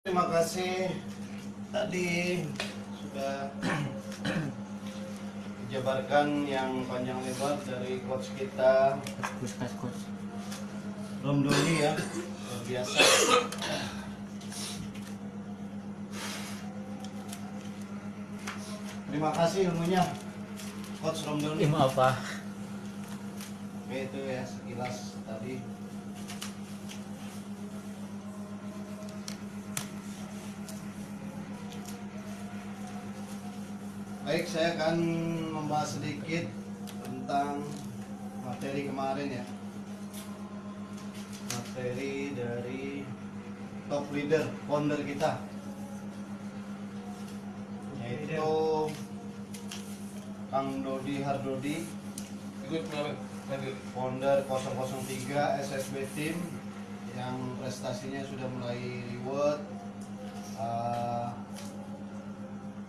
Terima kasih tadi sudah dijabarkan yang panjang lebar dari coach kita Romdoni ya, luar biasa. Terima kasih ilmunya coach Romdoni. Ilmu apa? Oke, itu ya sekilas tadi. Baik, saya akan membahas sedikit tentang materi kemarin ya. Materi dari top leader, founder kita, yaitu Kang Dodi Hardodi, founder 003 SSB Team yang prestasinya sudah mulai reward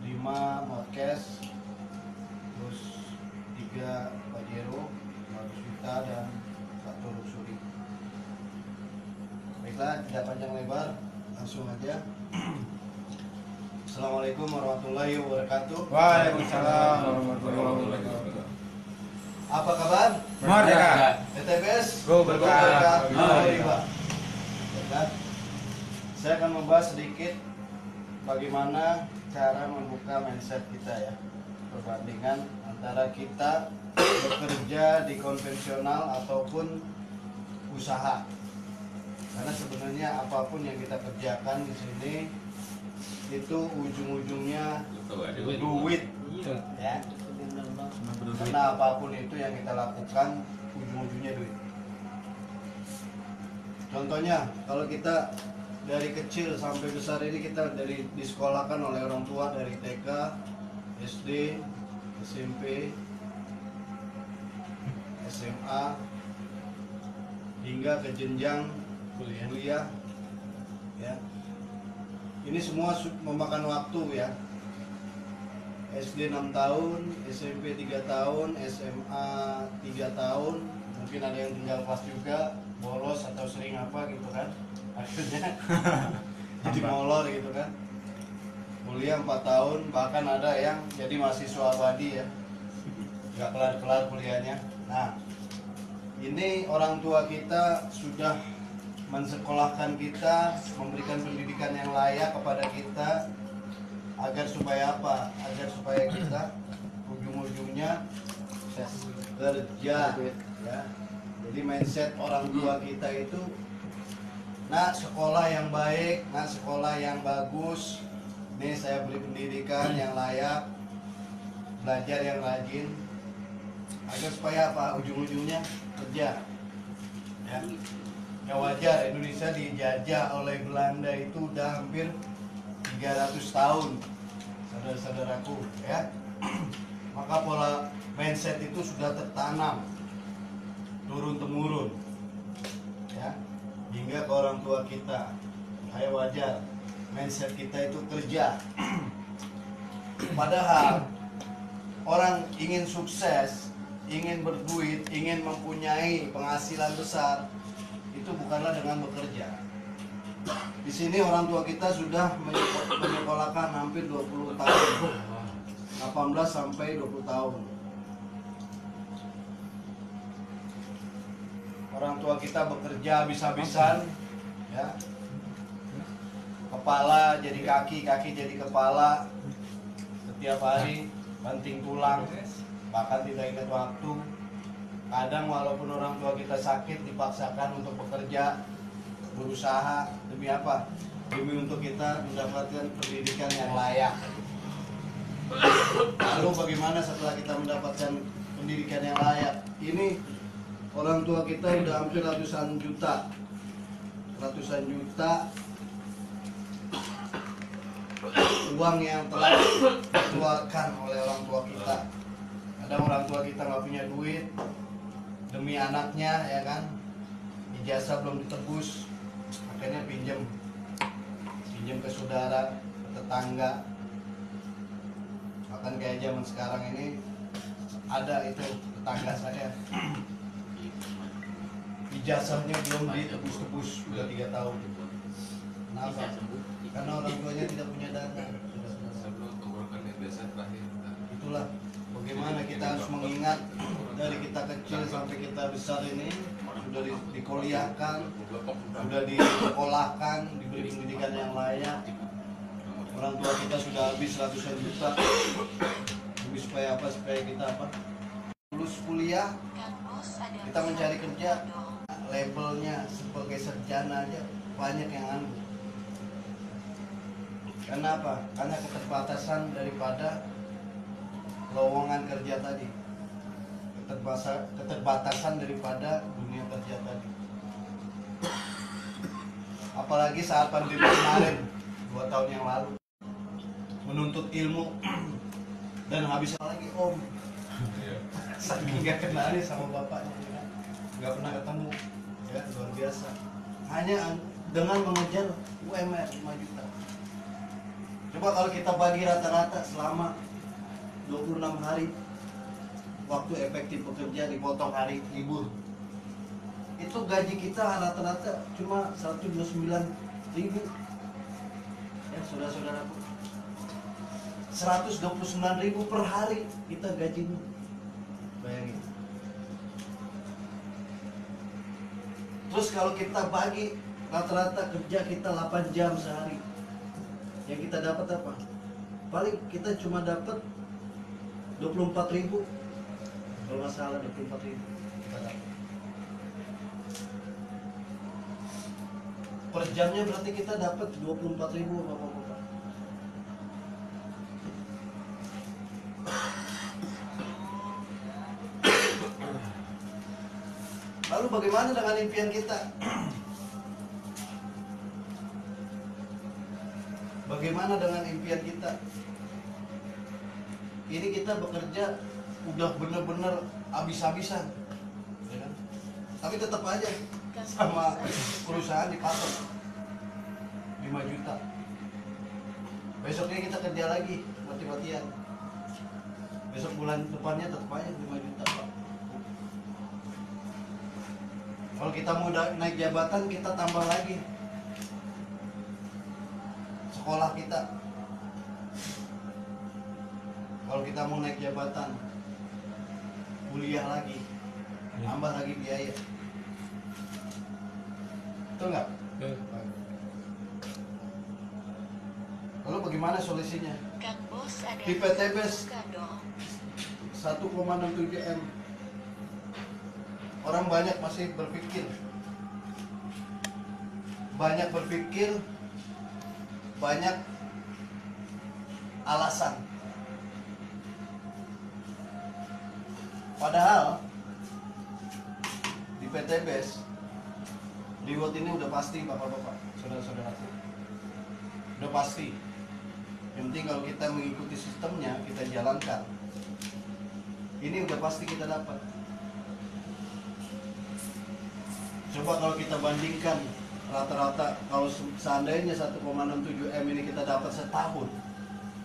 5 Modcast, terus 3 Pajero, 100 juta dan 1 Luxury. Baiklah, tidak panjang lebar, langsung aja. Assalamualaikum warahmatullahi wabarakatuh. Waalaikumsalam warahmatullahi wabarakatuh. Apa kabar? Merdeka. ETBS Go berkah. Baiklah. Saya akan membahas sedikit bagaimana cara membuka mindset kita ya, perbandingan antara kita bekerja di konvensional ataupun usaha. Karena sebenarnya apapun yang kita kerjakan di sini itu ujung-ujungnya duit ya. Karena apapun itu yang kita lakukan ujung-ujungnya duit. Contohnya kalau kita dari kecil sampai besar ini kita disekolahkan oleh orang tua dari TK, SD, SMP, SMA hingga ke jenjang kuliah ya. Ini semua memakan waktu ya. SD 6 tahun, SMP 3 tahun, SMA 3 tahun, mungkin ada yang tinggal kelas juga, bolos atau sering apa gitu kan. Akhirnya jadi molor gitu kan. Kuliah 4 tahun, bahkan ada yang jadi mahasiswa abadi ya, nggak kelar-kelar kuliahnya. Nah, ini orang tua kita sudah mensekolahkan kita, memberikan pendidikan yang layak kepada kita, agar supaya apa? Agar supaya kita ujung-ujungnya kerja ya. Jadi mindset orang tua kita itu nak sekolah yang baik, nak sekolah yang bagus. Ini saya beri pendidikan yang layak, belajar yang rajin, agar supaya apa? Ujung-ujungnya kerja. Ya. Ya wajar, Indonesia dijajah oleh Belanda itu udah hampir 300 tahun, saudara-saudaraku ya. Maka pola mindset itu sudah tertanam turun temurun ya, hingga ke orang tua kita. Kayak wajar mindset kita itu kerja. Padahal orang ingin sukses, ingin berduit, ingin mempunyai penghasilan besar, itu bukanlah dengan bekerja. Di sini orang tua kita sudah menyekolahkan hampir 20 tahun, 18 sampai 20 tahun. Orang tua kita bekerja habis-habisan ya. Kepala jadi kaki, kaki jadi kepala. Setiap hari banting tulang, bahkan tidak ingat waktu. Kadang walaupun orang tua kita sakit dipaksakan untuk bekerja, berusaha demi apa? Demi untuk kita mendapatkan pendidikan yang layak. Lalu bagaimana setelah kita mendapatkan pendidikan yang layak? Ini orang tua kita udah hampir ratusan juta uang yang telah dikeluarkan oleh orang tua kita. Kadang orang tua kita nggak punya duit demi anaknya ya kan, ijazah belum ditebus, akhirnya pinjam ke saudara, ke tetangga. Bahkan kayak zaman sekarang ini ada itu tetangga saya ijazahnya belum ditebus-tebus, udah 3 tahun. Kenapa? Karena besar ini sudah dikuliahkan, sudah disekolahkan, diberi pendidikan yang layak. Orang tua kita sudah habis ratusan juta. Demi supaya apa? Supaya kita apa? Lulus kuliah, kita mencari kerja, labelnya sebagai sarjana aja banyak yang anggur. Karena apa? Karena keterbatasan daripada lowongan kerja tadi, keterbatasan daripada dunia kerja tadi. Apalagi saat pandemi kemarin 2 tahun yang lalu, menuntut ilmu dan habis lagi om, saking gak kenalnya sama bapaknya, ya. Gak pernah ketemu, ya luar biasa. Hanya dengan mengejar UMR 5 juta. Coba kalau kita bagi rata-rata selama 26 hari waktu efektif bekerja dipotong hari libur, itu gaji kita rata-rata cuma 129.000 ya saudara-saudaraku, 129.000 per hari kita gajinya. Bayangin. Terus kalau kita bagi rata-rata kerja kita 8 jam sehari, yang kita dapat apa? Paling kita cuma dapat 24.000, kalau nggak salah 24.000 kita dapat. Per jamnya berarti kita dapat 24.000 Bapak-bapak. Lalu bagaimana dengan impian kita? Bagaimana dengan impian kita? Ini kita bekerja udah bener-bener habis-habisan, ya kan? Tapi tetap aja sama perusahaan dipatok 5 juta. Besoknya kita kerja lagi mati-matian. Besok bulan depannya tetap aja 5 juta Pak. Kalau kita mau naik jabatan kita tambah lagi sekolah kita. Kalau kita mau naik jabatan, kuliah lagi, tambah lagi biaya. Betul nggak? Lalu bagaimana solusinya? Di PTBS 1,67 M. Orang banyak masih berpikir, banyak alasan. Padahal di PTBS reward ini udah pasti bapak-bapak, saudara-saudaraku, udah pasti. Yang penting kalau kita mengikuti sistemnya, kita jalankan, ini udah pasti kita dapat. Coba kalau kita bandingkan rata-rata, kalau seandainya 1,67 M ini kita dapat setahun,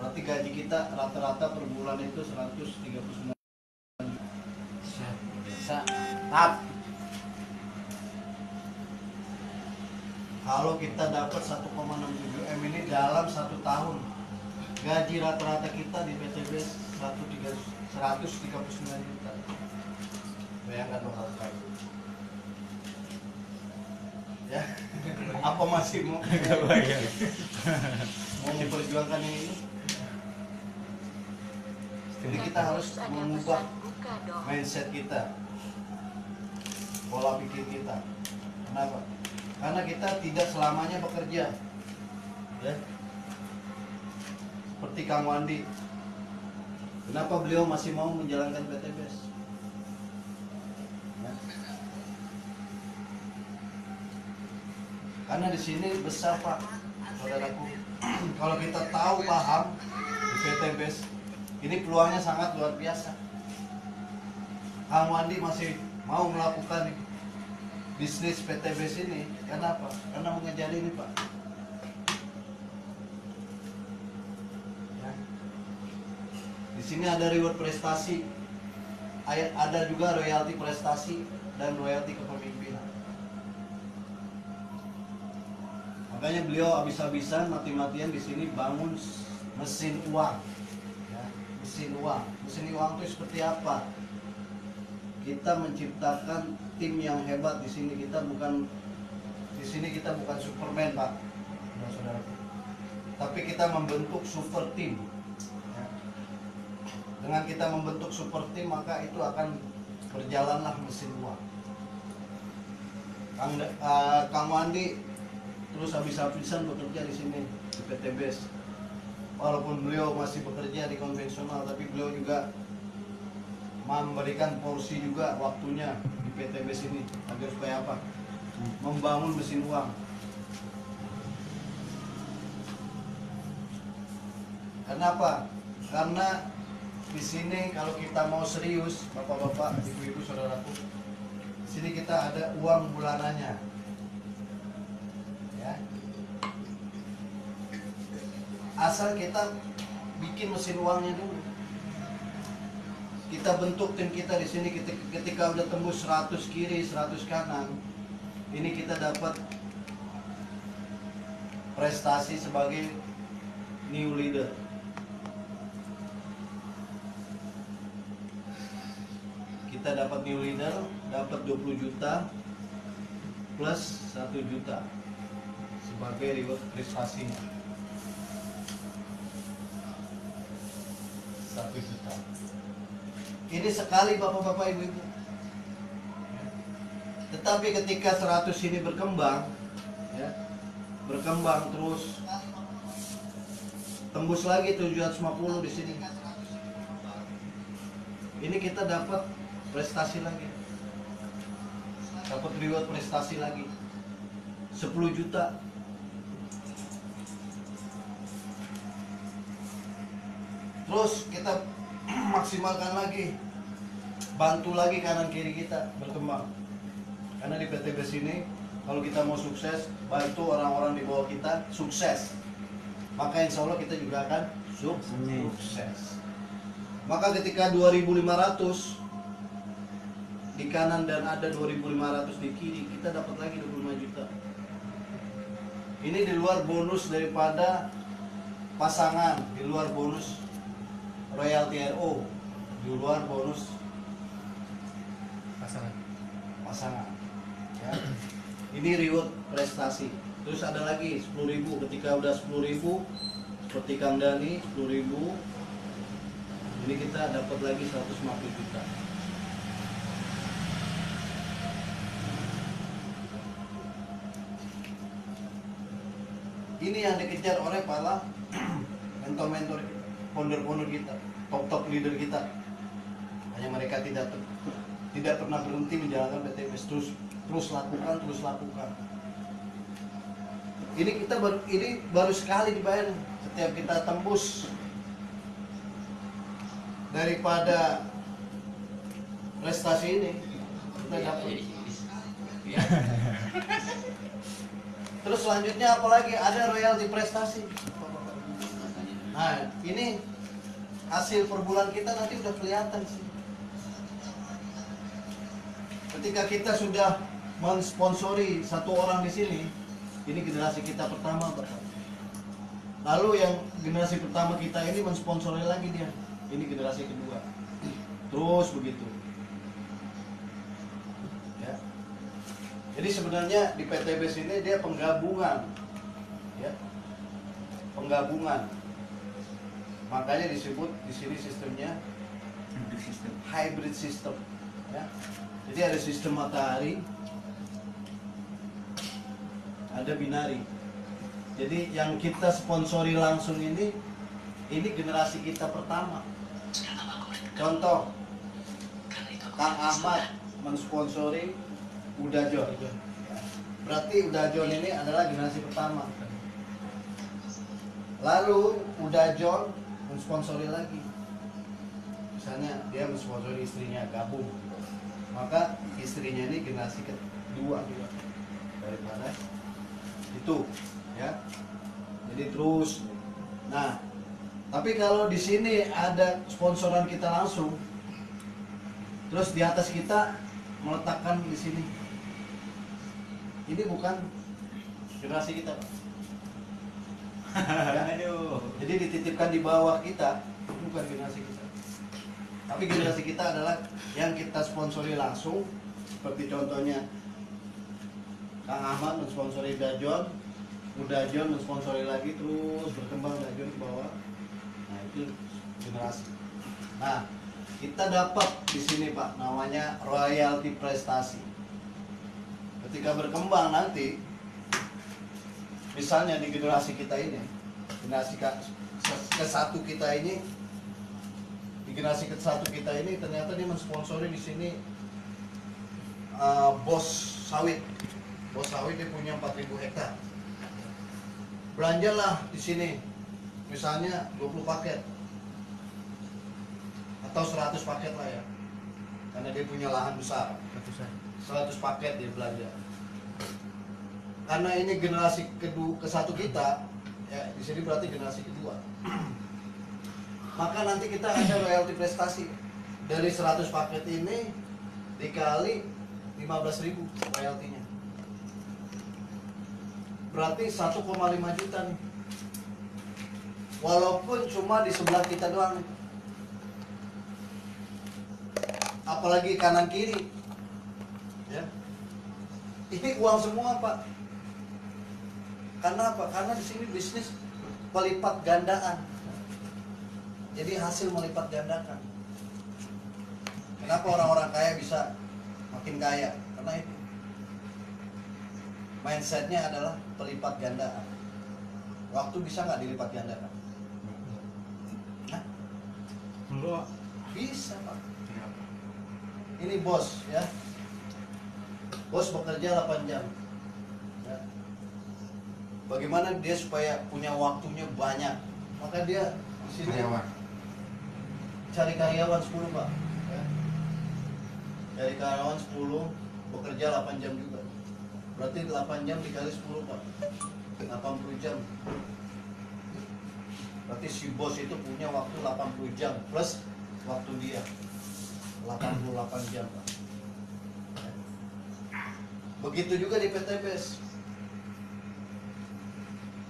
berarti gaji kita rata-rata per bulan itu 139. Tap. Kalau kita dapat 1,67 M ini dalam 1 tahun, gaji rata-rata kita di PTBS 139 juta. Bayangkan dong kali. Ya, apa masih mau memperjuangkan ini? Jadi kita harus mengubah mindset kita, pola pikir kita. Kenapa? Karena kita tidak selamanya bekerja, ya. Seperti Kang Wandi, kenapa beliau masih mau menjalankan PTBS? Ya. Karena di sini besar Pak, saudaraku. Kalau kita tahu paham di PTBS, ini peluangnya sangat luar biasa. Kang Wandi masih mau melakukan bisnis PTBS ini. Kenapa? Karena mengejar ini Pak. Ya. Di sini ada reward prestasi, ada juga royalti prestasi dan royalti kepemimpinan. Makanya beliau habis-habisan mati-matian di sini bangun mesin uang. Ya, mesin uang. Mesin uang itu seperti apa? kita menciptakan tim yang hebat. Di sini kita bukan Superman, Pak, saudara. Tapi kita membentuk super team. Ya. Dengan kita membentuk super team, maka itu akan berjalanlah mesin uang. Kang Wandi terus habis-habisan bekerja di sini di PT BES. Walaupun beliau masih bekerja di konvensional, tapi beliau juga memberikan porsi juga waktunya di PT BES ini agar supaya apa? Membangun mesin uang. Kenapa? Karena di sini kalau kita mau serius, bapak-bapak, ibu-ibu, saudaraku, di sini kita ada uang bulanannya. Ya. Asal kita bikin mesin uangnya dulu. Kita bentuk tim kita di sini, ketika udah tembus 100 kiri, 100 kanan, ini kita dapat prestasi sebagai new leader. Kita dapat new leader, dapat 20 juta plus 1 juta sebagai reward prestasinya. 1 juta. Ini sekali bapak-bapak, ibu-ibu. Tetapi ketika 100 ini berkembang, ya, berkembang terus, tembus lagi 750 di sini. Ini kita dapat prestasi lagi, dapat reward prestasi lagi 10 juta. Terus kita maksimalkan lagi, bantu lagi kanan kiri kita berkembang. Karena di PT BES ini, kalau kita mau sukses, bantu orang-orang di bawah kita sukses, maka insya Allah kita juga akan sukses. Maka ketika 2.500 di kanan dan ada 2.500 di kiri, kita dapat lagi 25 juta. Ini di luar bonus daripada pasangan, di luar bonus royalty RO, di luar bonus pasangan. Ya. Ini reward prestasi. Terus ada lagi 10.000. Ketika udah 10.000, seperti Kang Dani 10.000, ini kita dapat lagi 150 juta. Ini yang dikejar oleh para mentor-mentor kita, founder-founder kita, top-top leader kita. Hanya mereka tidak pernah berhenti menjalankan PT BES, terus lakukan. Ini baru sekali dibayar. Setiap kita tembus daripada prestasi ini, kita dapat. Terus selanjutnya apalagi ada royalti prestasi. Nah, ini hasil per bulan kita nanti udah kelihatan sih. Ketika kita sudah mensponsori satu orang di sini, ini generasi kita pertama, Bapak. Lalu yang generasi pertama kita ini mensponsori lagi dia, ini generasi kedua. Terus begitu. Ya. Jadi sebenarnya di PT BES ini dia penggabungan, ya, penggabungan. Makanya disebut di sini sistemnya hybrid system. Ya. Jadi ada sistem matahari, ada binari. Jadi yang kita sponsori langsung ini generasi kita pertama. Contoh, Kang Ahmad mensponsori Udajon. Berarti Udajon ini adalah generasi pertama. Lalu Udajon mensponsori lagi. Misalnya dia mensponsori istrinya gabung, maka istrinya ini generasi kedua daripada itu, ya. Jadi terus. Nah, tapi kalau di sini ada sponsoran kita langsung, terus di atas kita meletakkan di sini, ini bukan generasi kita, Pak. Ya. Jadi dititipkan di bawah kita, bukan generasi kita. Tapi generasi kita adalah yang kita sponsori langsung, seperti contohnya Kang Ahmad mensponsori Dajon, Dajon mensponsori lagi, terus berkembang Dajon ke bawah. Nah itu generasi. Nah kita dapat di sini Pak, namanya royalti prestasi. Ketika berkembang nanti, misalnya di generasi kita ini, generasi ke-1 kita ini, di generasi ke-1 kita ini ternyata dia mensponsori di sini Bos Sawit. Bos Sawit dia punya 4.000 hektar. Belanjalah di sini, misalnya 20 paket atau 100 paket lah ya, karena dia punya lahan besar. 100 paket dia belanja. Karena ini generasi ke-1 kita, ya di sini berarti generasi kedua. Maka nanti kita ada royalti prestasi dari 100 paket ini dikali 15.000 royaltinya. Berarti 1,5 juta nih. Walaupun cuma di sebelah kita doang. Apalagi kanan kiri. Ya. Ini uang semua, Pak. Karena apa? Karena di sini bisnis pelipat gandaan. Jadi hasil melipat gandakan. Kenapa orang-orang kaya bisa makin kaya? Karena itu. Mindsetnya adalah pelipat gandaan. Waktu bisa nggak dilipat gandakan? Hah? Enggak. Bisa Pak. Ini bos ya. Bos bekerja 8 jam. Ya. Bagaimana dia supaya punya waktunya banyak? Maka dia di sini cari karyawan 10 Pak. Ya. Cari karyawan 10, bekerja 8 jam juga. Berarti 8 jam dikali 10 Pak, 80 jam. Berarti si bos itu punya waktu 80 jam plus waktu dia 88 jam Pak. Begitu juga di PTBS.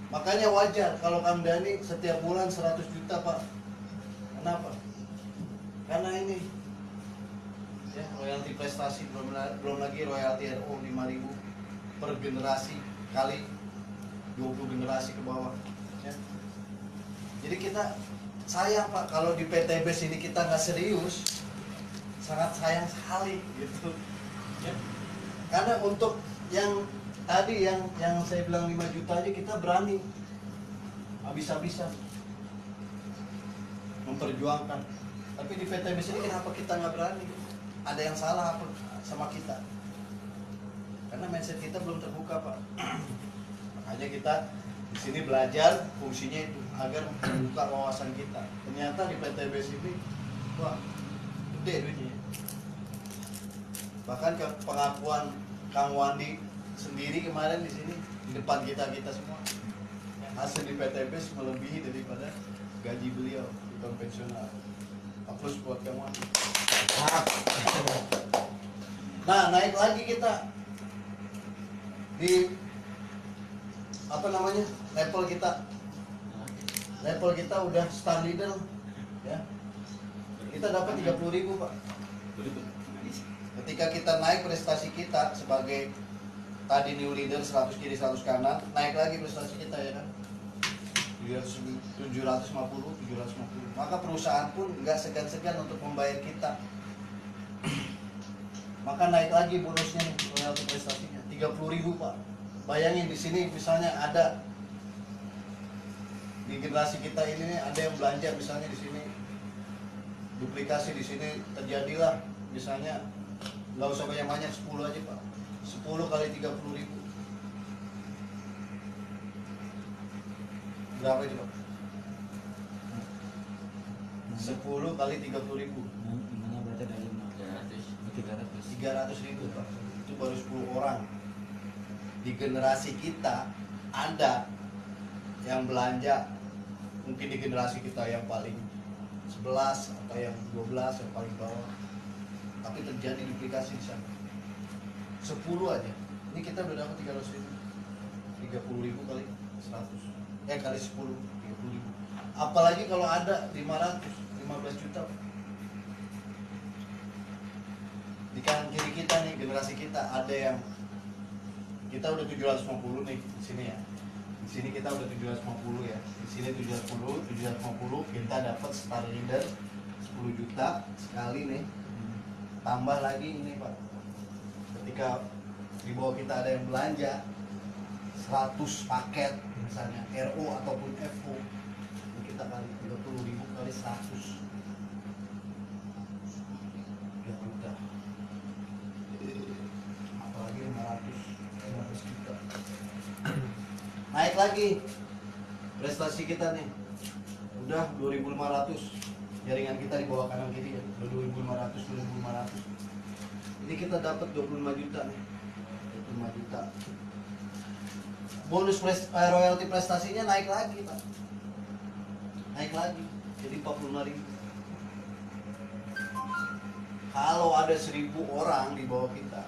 Makanya wajar kalau Kang Dani setiap bulan 100 juta Pak. Kenapa? Karena ini ya, royalti prestasi, belum lagi royalti RO 5.000 per generasi kali 20 generasi ke bawah ya. Jadi kita sayang Pak kalau di PTBS ini kita nggak serius, sangat sayang sekali gitu ya. Karena untuk yang tadi yang saya bilang 5 juta aja kita berani habis-habisan memperjuangkan. Tapi di PTBS ini kenapa kita nggak berani? Ada yang salah apa sama kita? Karena mindset kita belum terbuka Pak. Makanya kita di sini belajar fungsinya itu agar membuka wawasan kita. Ternyata di PTBS ini wah gede duitnya. Bahkan ke pengakuan Kang Wandi sendiri kemarin di sini di depan kita semua. Hasil di PTBS melebihi daripada gaji beliau di konvensional. Aplaus buat Kang Wandi. Nah naik lagi kita di apa namanya level kita udah star leader ya, kita dapat 30.000 Pak. Ketika kita naik prestasi kita sebagai tadi new leader 100 kiri 100 kanan, naik lagi prestasi kita ya kan 750, maka perusahaan pun nggak segan-segan untuk membayar kita. Maka naik lagi bonusnya nih, royalti prestasinya 30.000 Pak. Bayangin di sini misalnya ada di generasi kita ini ada yang belanja misalnya di sini duplikasi di sini terjadilah misalnya nggak usah banyak-banyak 10 aja Pak. 10 kali 30.000 berapa itu Pak? 10 kali 30.000 300.000 Pak. Itu baru 10 orang. Di generasi kita ada yang belanja mungkin di generasi kita yang paling 11 atau yang 12 yang paling bawah, tapi terjadi duplikasi di sana 10 aja. Ini kita udah dapat 300.000, 30.000 kali 100 kali 10 30.000. Apalagi kalau ada 500 15 juta Di kanan kiri kita nih, generasi kita ada yang kita udah 750 nih di sini ya. Di sini kita udah 750 ya. Di sini 750 kita dapat star leader 10 juta sekali nih. Tambah lagi ini Pak. Ketika di bawah kita ada yang belanja 100 paket misalnya RO ataupun FO, ini kita kali 30.000 kali 100 3 juta, apalagi 15 juta. Naik lagi prestasi kita nih, udah 2.500, jaringan kita di bawah kanan kiri ya, udah 2.500. Ini kita dapat 25 juta nih, 25 juta. Bonus royalti prestasinya naik lagi Pak, naik lagi jadi 45.000. Kalau ada 1.000 orang di bawah kita,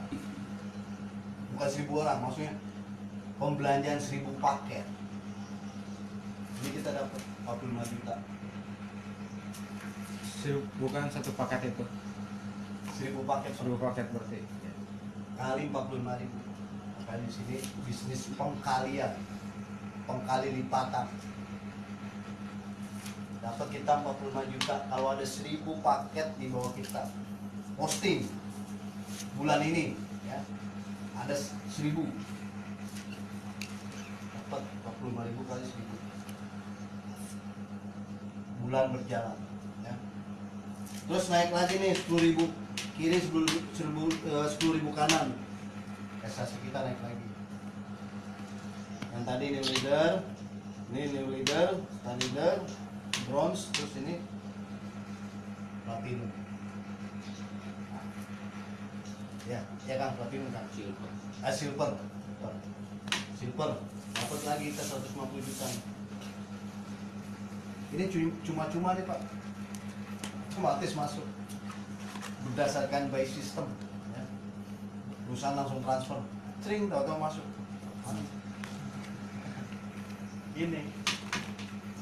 bukan 1.000 orang, maksudnya pembelanjaan 1.000 paket, ini kita dapat 45 juta. Bukan satu paket itu. 1.000 paket, 1000 paket berarti. kali 45.000. Makanya di sini bisnis pengkalian, pengkali lipatan. Dapat kita 45 juta kalau ada 1.000 paket di bawah kita. Posting bulan ini ya. Ada 1.000. Dapat 45.000 kali 1.000. Bulan berjalan ya. Terus naik lagi nih 10.000 kiri, 10.000 kanan. Prestasi kita naik lagi. Yang tadi new leader, ini new leader, star leader, bronze, terus ini platinum. Nah, ya kan platinum kan. Silver. Silver. Dapat lagi kita 150 juta. Ini cuma-cuma nih Pak. Otomatis masuk berdasarkan by system ya. Perusahaan langsung transfer, sering tahu-tahu masuk. Ini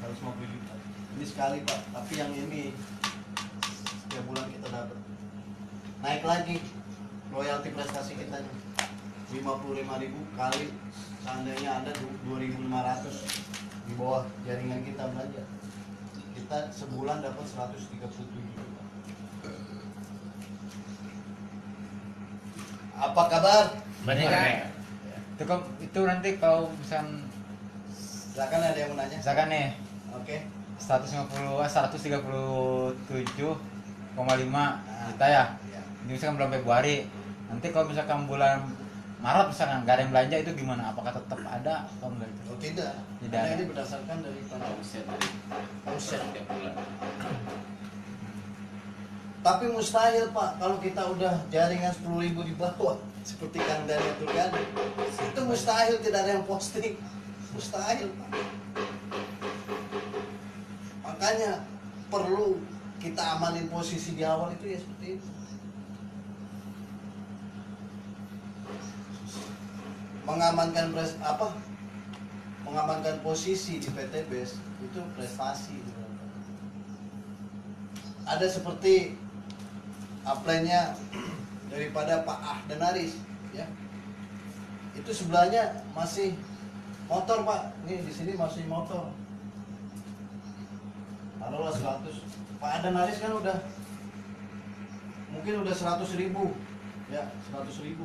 150 juta. Ini sekali Pak, tapi yang ini setiap bulan kita dapat. Naik lagi royalti prestasi kita nih. 55.000 kali seandainya ada 2.500 di bawah jaringan kita belanja. Kita sebulan dapat 137 juta. Apa kabar? Banyak. Itu nanti kalau Silakan, ada yang mau nanya? misalkan nih Oke. 137,5 juta ya. Ya. Ini misalkan bulan Februari. Nanti kalau misalkan bulan Maret misalkan nggak ada yang belanja itu gimana? Apakah tetap ada atau enggak itu? Oh tidak. Tidak Karena ada. ini berdasarkan dari Omset dari omset tiap bulan. Tapi mustahil Pak kalau kita udah jaringan 10.000 di bawah seperti Kang Dani aturkan. Itu mustahil tidak ada yang posting. Mustahil Pak. Makanya perlu kita amanin posisi di awal itu ya seperti itu. Mengamankan posisi di PT BES itu prestasi. Ada seperti upline-nya daripada Pak Ahdenaris ya. Itu sebelahnya masih motor Pak. Nih di sini masih motor. Taruhlah 100. Pak Ahdenaris kan mungkin udah 100.000 ya, 100.000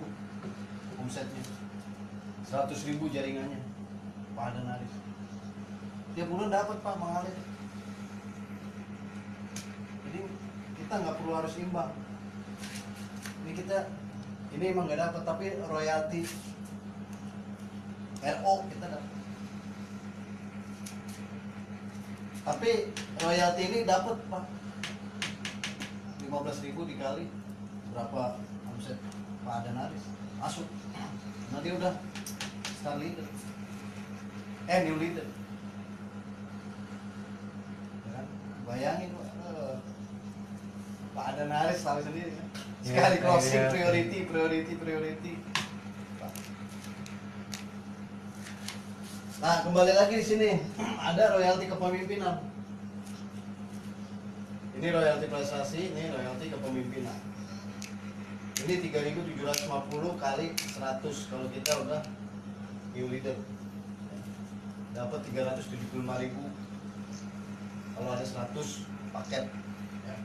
omsetnya. 100.000 jaringannya Pak Ahdenaris. Tiap bulan dapat Pak mengalir. Jadi kita nggak perlu harus imbang. Ini emang nggak dapat, tapi royalti RO kita dapat. Tapi royalti ini dapat Pak 15.000 dikali berapa omset Pak Ahdenaris masuk. Nanti udah star leader, new leader. Ya kan? Bayangin Pak Ahdenaris tahu sendiri kan? Sekali closing priority. Nah, kembali lagi di sini ada royalti kepemimpinan. Ini royalti prestasi, ini royalti kepemimpinan. Ini 3.750 kali 100 kalau kita udah EU leader. Dapat 375.000 kalau ada 100 paket. Ya.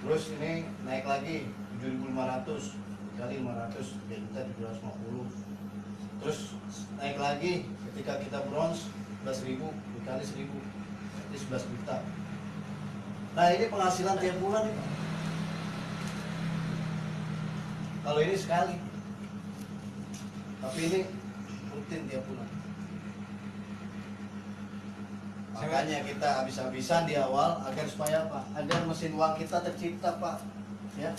Terus ini naik lagi 7.500 kali 500 3.750. Terus naik lagi ketika kita bronze 11.000 dikali 1.000 berarti 11 juta. Nah ini penghasilan tiap bulan nih, Pak. Kalau ini sekali, tapi ini rutin tiap bulan. Makanya kita habis-habisan di awal agar supaya apa? Agar mesin uang kita tercipta, Pak. Ya.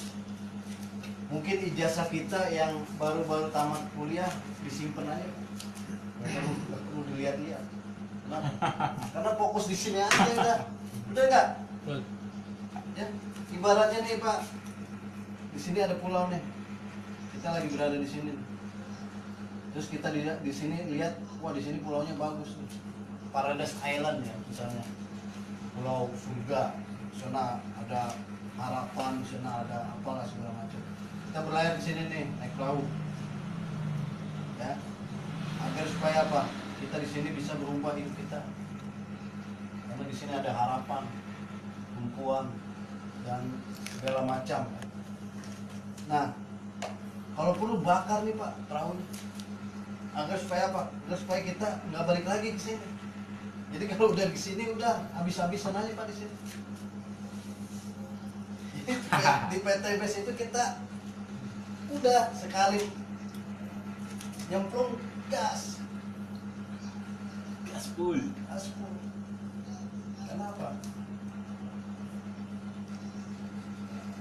Mungkin ijazah kita yang baru-baru tamat kuliah disimpan aja. Nggak perlu dilihat-lihat. Kenapa? Karena fokus di sini aja udah. Udah enggak? Ya, ibaratnya nih, Pak. Di sini ada pulau nih. Kita lagi berada di sini. Terus kita di sini lihat, wah di sini pulaunya bagus nih. Paradise Island ya misalnya. Pulau surga. Di sana ada harapan, di sana ada apalah segala macam. Kita berlayar di sini nih, naik perahu. Ya. Agar supaya apa? Kita di sini bisa berubah hidup kita. Karena di sini ada harapan, tumpuan dan segala macam. Nah, kalau perlu bakar nih Pak perahunya. Agar supaya apa? Agar supaya kita nggak balik lagi ke sini. Jadi kalau udah di sini udah habis-habisan aja Pak di sini. Di PT BES itu kita udah sekali nyemplung gas full. Kenapa?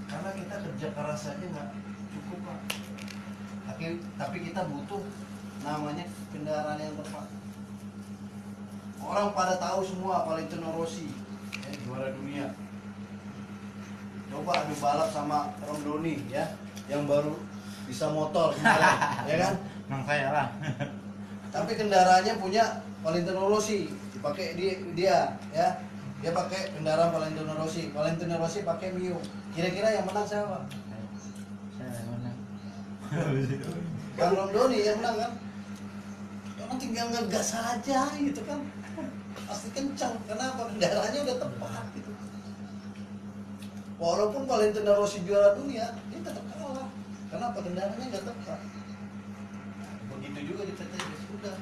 Karena kita kerja keras aja nggak cukup Pak. Tapi kita butuh namanya kendaraan yang tepat. Orang pada tahu semua Valentino Rossi, juara dunia. Coba adu balap sama Rondoni ya, yang baru bisa motor kemarin, ya kan? Emang saya lah. Tapi kendaraannya punya Valentino Rossi, dipakai dia ya. Dia pakai kendaraan Valentino Rossi. Valentino Rossi pakai Mio. Kira-kira yang menang siapa? Saya menang. Bang Rondoni yang menang kan? Karena tinggal ngegas aja gitu kan. Pasti kencang. Kenapa? Kendaraannya udah tepat gitu. Walaupun Valentino Rossi juara dunia, dia tetap kalah. Kenapa? Kendaraannya nggak tepat. Nah, begitu juga di PT BES. Udah,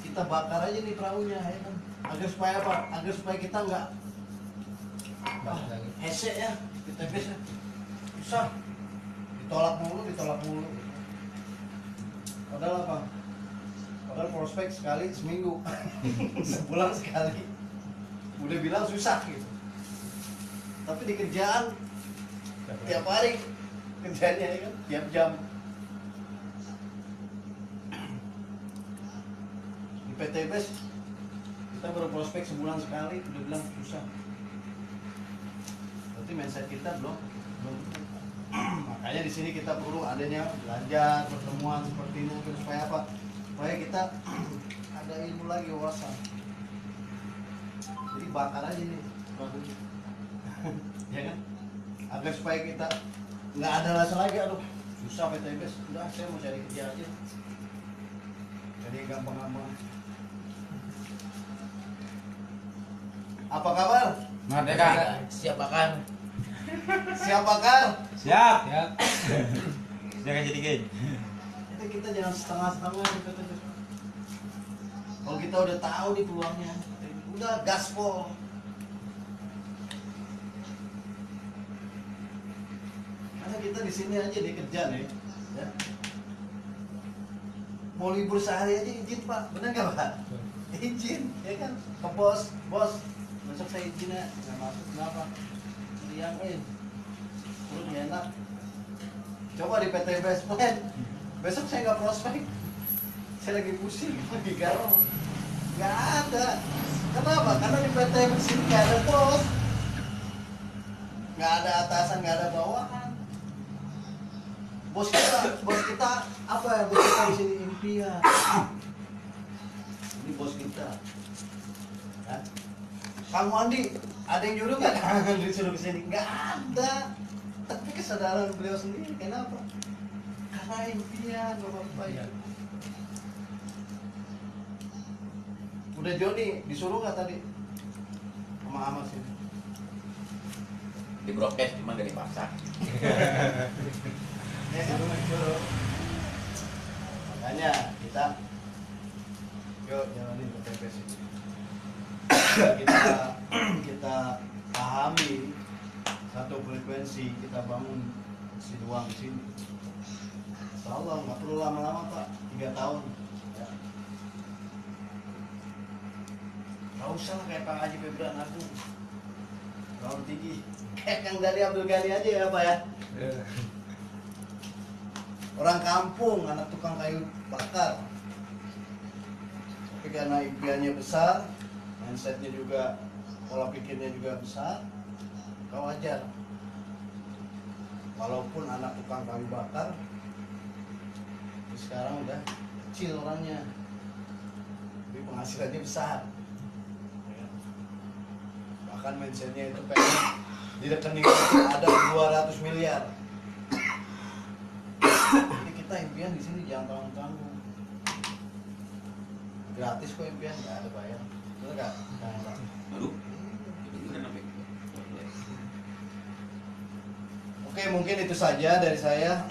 kita bakar aja nih perahunya, ya kan? Agar supaya apa? Agar supaya kita nggak hesek ya, PT BES ya. Susah. Ditolak mulu. Padahal apa? Padahal prospek sekali seminggu, sebulan sekali. Udah bilang susah gitu. Tapi di kerjaan tiap hari kerjanya ya kan, tiap jam. Di PT BES kita baru prospek sebulan sekali, udah bilang susah. Berarti mindset kita belum. Makanya di sini kita perlu adanya belajar, pertemuan seperti ini supaya apa? Supaya kita ada ilmu lagi, wawasan. Jadi bakar aja nih bahunya. Ya kan? Agar supaya kita nggak ada rasa lagi, aduh susah PT BES, udah saya mau cari kerja aja. Jadi gampang-gampang. Apa kabar? Merdeka. Siap bakar. Siap bakar? Siap. Jangan jadi geng. Jadi kita jangan setengah-setengah di PT BES. Kalau kita udah tahu nih peluangnya, udah gaspol. Karena kita di sini aja dikerja nih, ya. Mau libur sehari aja izin Pak, bener nggak Pak? Izin, ya kan? Ke bos, besok saya izin ya, nggak masuk kenapa? Diamin, terus nggak enak. Coba di PT BES, men. Besok saya nggak prospek, saya lagi pusing, lagi galau, nggak ada. Kenapa? Karena di PT BES ini nggak ada bos, nggak ada atasan, nggak ada bawahan. Bos kita apa ya? Bos kita di sini impian. Ini bos kita. Kan? Kamu Andi, ada yang nyuruh nggak? Disuruh ke sini? Nggak ada. Tapi kesadaran beliau sendiri, kenapa? Karena impian, gak apa-apa ya. Udah Joni, disuruh nggak tadi? Sama Amas ini. Di broadcast cuma dari pasar. Ya, suruh. Makanya kita yuk jalanin PTPS ini. kita pahami satu frekuensi, kita bangun si ruang di sini. Insya Allah nggak perlu lama-lama Pak, 3 tahun. Ya. Gak usah lah kayak Pak Haji Febran aku terlalu tinggi. Kayak yang dari Abdul Ghani aja ya Pak ya. Orang kampung, anak tukang kayu bakar. Tapi karena impiannya besar, mindsetnya juga, pola pikirnya juga besar, kau wajar. Walaupun anak tukang kayu bakar, tapi sekarang udah kecil orangnya, tapi penghasilannya besar. Bahkan mindsetnya itu pengen di rekening itu ada 200 miliar. Jadi kita impian di sini jangan tanggung-tanggung. Gratis kok impian, nggak ada bayar. Betul nggak? Nah, Aduh, itu beneran apa? oke, mungkin itu saja dari saya.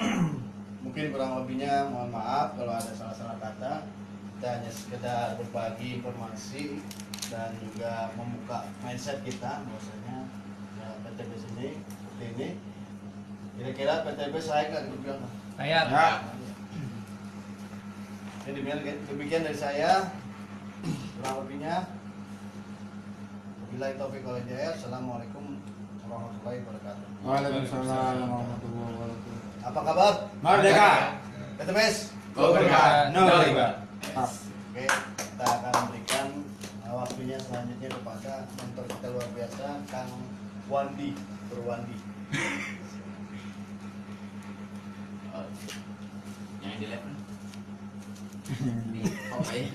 Mungkin kurang lebihnya mohon maaf kalau ada salah-salah kata. Kita hanya sekedar berbagi informasi dan juga membuka mindset kita bahwasanya ya, PTBS ini seperti ini. Kira-kira PTBS saya nggak dibilang. Bayar. Ya. Jadi demikian dari saya. Kurang lebihnya. Wabillahi taufiq wal hidayah. Assalamualaikum warahmatullahi wabarakatuh. Waalaikumsalam warahmatullahi wabarakatuh. Apa kabar? Merdeka. PTBS. Golkar, No riba. Oke, kita akan berikan waktunya selanjutnya kepada mentor kita luar biasa, Kang Wandi Purwandi. Yang di lab. Di apa ya?